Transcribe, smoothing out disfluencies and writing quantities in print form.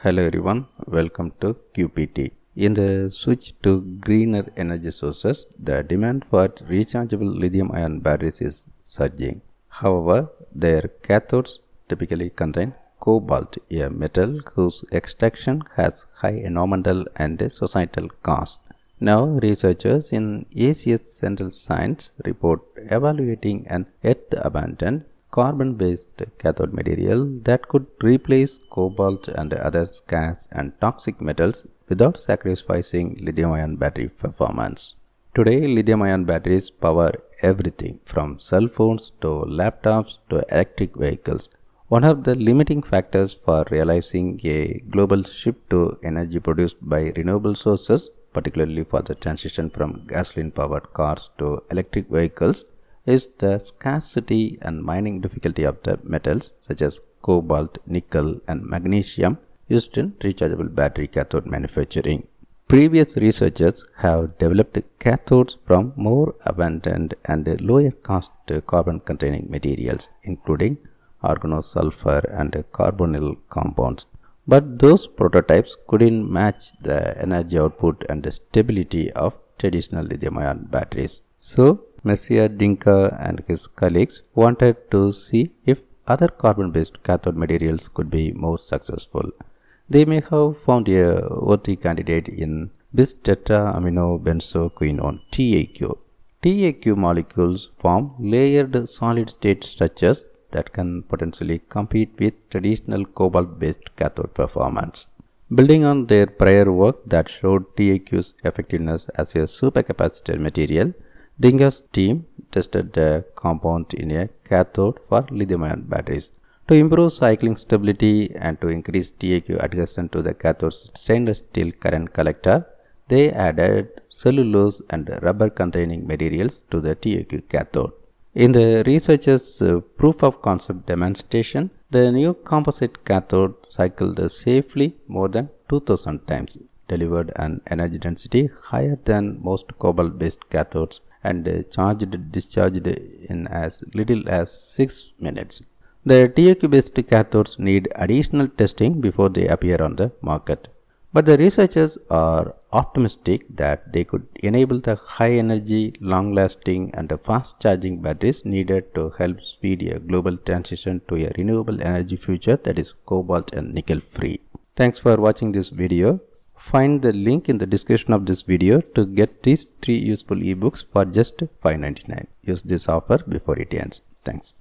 Hello everyone, welcome to QPT. In the switch to greener energy sources, the demand for rechargeable lithium-ion batteries is surging. However, their cathodes typically contain cobalt, a metal whose extraction has high environmental and societal cost. Now, researchers in ACS Central Science report evaluating an earth-abundant carbon-based cathode material that could replace cobalt and other scarce and toxic metals without sacrificing lithium-ion battery performance. Today, lithium-ion batteries power everything from cell phones to laptops to electric vehicles. One of the limiting factors for realizing a global shift to energy produced by renewable sources, particularly for the transition from gasoline-powered cars to electric vehicles, is the scarcity and mining difficulty of the metals such as cobalt, nickel, and magnesium used in rechargeable battery cathode manufacturing. Previous researchers have developed cathodes from more abundant and lower cost carbon-containing materials, including organosulfur and carbonyl compounds. But those prototypes couldn't match the energy output and the stability of traditional lithium-ion batteries. So, Monsieur Dinka and his colleagues wanted to see if other carbon-based cathode materials could be more successful. They may have found a worthy candidate in bis-tetraaminobenzoquinone TAQ. TAQ molecules form layered solid-state structures that can potentially compete with traditional cobalt-based cathode performance. Building on their prior work that showed TAQ's effectiveness as a supercapacitor material, Dinga's team tested the compound in a cathode for lithium-ion batteries. To improve cycling stability and to increase TAQ adhesion to the cathode's stainless steel current collector, they added cellulose and rubber-containing materials to the TAQ cathode. In the researchers' proof of concept demonstration, the new composite cathode cycled safely more than 2000 times, delivered an energy density higher than most cobalt-based cathodes, and discharged in as little as 6 minutes. The TAQ-based cathodes need additional testing before they appear on the market. But the researchers are optimistic that they could enable the high-energy, long-lasting and fast-charging batteries needed to help speed a global transition to a renewable energy future that is cobalt and nickel-free. Thanks for watching this video. Find the link in the description of this video to get these 3 useful ebooks for just $5.99. Use this offer before it ends. Thanks.